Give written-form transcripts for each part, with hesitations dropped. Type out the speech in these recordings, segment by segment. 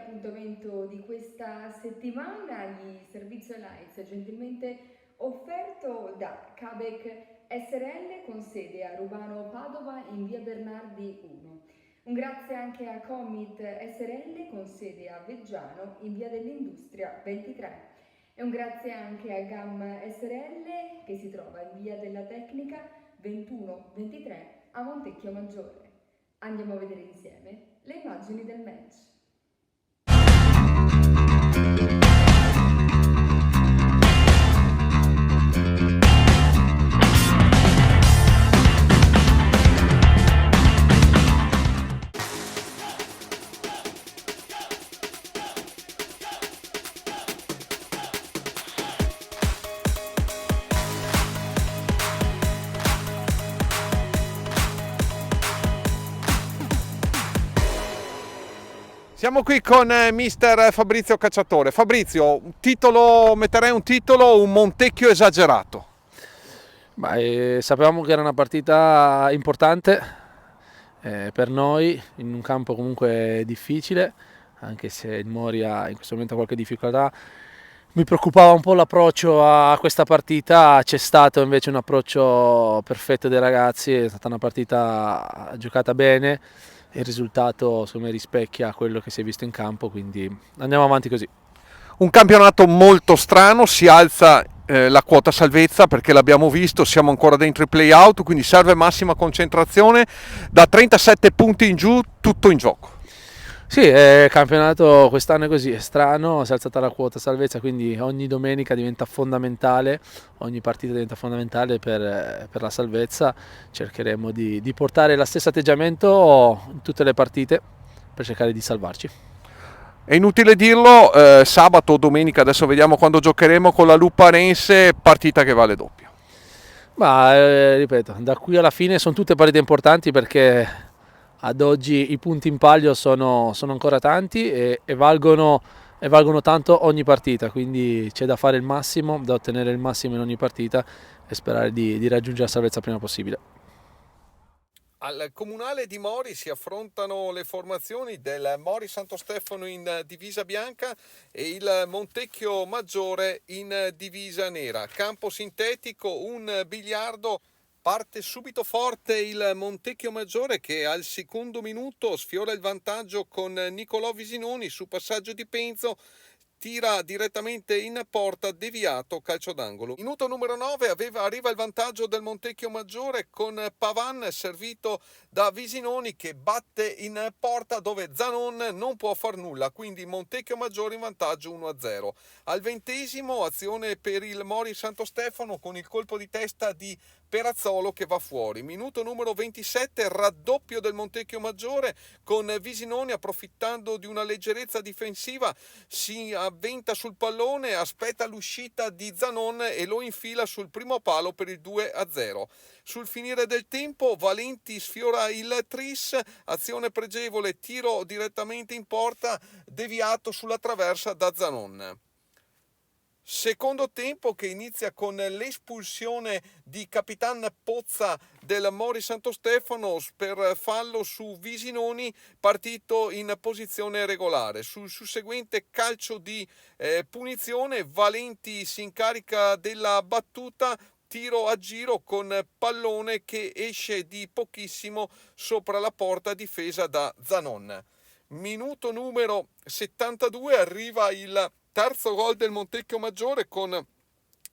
appuntamento di questa settimana, il servizio Lights gentilmente offerto da Cabec SRL con sede a Rubano Padova in via Bernardi 1. Un grazie anche a Commit SRL con sede a Veggiano in via dell'Industria 23. E un grazie anche a GAM SRL che si trova in via della Tecnica 21-23 a Montecchio Maggiore. Andiamo a vedere insieme le immagini del match. Siamo qui con mister Fabrizio Cacciatore. Fabrizio, metterei un titolo, un Montecchio esagerato. Sapevamo che era una partita importante per noi, in un campo comunque difficile, anche se il Moria in questo momento ha qualche difficoltà. Mi preoccupava un po' l'approccio a questa partita, c'è stato invece un approccio perfetto dei ragazzi, è stata una partita giocata bene. Il risultato secondo me rispecchia quello che si è visto in campo, quindi andiamo avanti così. Un campionato molto strano, si alza la quota salvezza perché l'abbiamo visto, siamo ancora dentro i play-out, quindi serve massima concentrazione, da 37 punti in giù tutto in gioco. Sì, il campionato quest'anno è così, è strano, si è alzata la quota salvezza, quindi ogni domenica diventa fondamentale, ogni partita diventa fondamentale per la salvezza. Cercheremo di portare lo stesso atteggiamento in tutte le partite per cercare di salvarci. È inutile dirlo, sabato o domenica, adesso vediamo quando giocheremo con la Luparense, partita che vale doppio. Ripeto, da qui alla fine sono tutte partite importanti perché ad oggi i punti in palio sono ancora tanti e valgono tanto ogni partita, quindi c'è da fare il massimo, da ottenere il massimo in ogni partita e sperare di raggiungere la salvezza prima possibile. Al Comunale di Mori si affrontano le formazioni del Mori Santo Stefano in divisa bianca e il Montecchio Maggiore in divisa nera. Campo sintetico, un biliardo. Parte subito forte il Montecchio Maggiore che al secondo minuto sfiora il vantaggio con Nicolò Visinoni su passaggio di Penzo, tira direttamente in porta, deviato, calcio d'angolo. Minuto numero 9 arriva il vantaggio del Montecchio Maggiore con Pavan servito da Visinoni che batte in porta dove Zanon non può far nulla, quindi Montecchio Maggiore in vantaggio 1-0. Al 20° azione per il Mori Santo Stefano con il colpo di testa di Perazzolo che va fuori. Minuto numero 27, raddoppio del Montecchio Maggiore con Visinoni approfittando di una leggerezza difensiva si avventa sul pallone, aspetta l'uscita di Zanon e lo infila sul primo palo per il 2-0. Sul finire del tempo Valenti sfiora il tris, azione pregevole, tiro direttamente in porta, deviato sulla traversa da Zanon. Secondo tempo che inizia con l'espulsione di Capitan Pozza del Mori Santo Stefano per fallo su Visinoni, partito in posizione regolare. Sul susseguente calcio di punizione Valenti si incarica della battuta, tiro a giro con pallone che esce di pochissimo sopra la porta difesa da Zanon. Minuto numero 72 arriva il terzo gol del Montecchio Maggiore con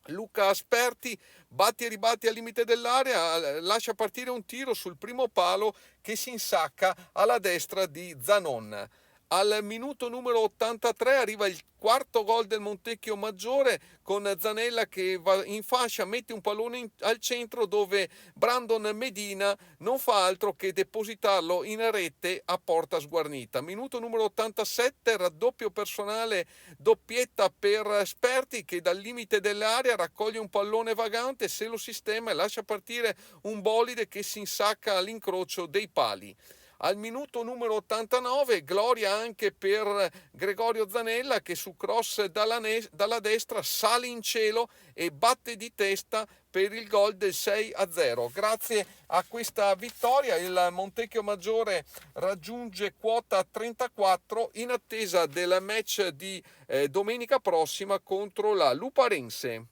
Luca Asperti, batti e ribatti al limite dell'area, lascia partire un tiro sul primo palo che si insacca alla destra di Zanon. Al minuto numero 83 arriva il quarto gol del Montecchio Maggiore con Zanella che va in fascia, mette un pallone al centro dove Brandon Medina non fa altro che depositarlo in rete a porta sguarnita. Minuto numero 87, raddoppio personale, doppietta per Sperti che dal limite dell'area raccoglie un pallone vagante, se lo sistema e lascia partire un bolide che si insacca all'incrocio dei pali. Al minuto numero 89 gloria anche per Gregorio Zanella, che su cross dalla destra sale in cielo e batte di testa per il gol del 6-0. Grazie a questa vittoria il Montecchio Maggiore raggiunge quota 34 in attesa del match di domenica prossima contro la Luparense.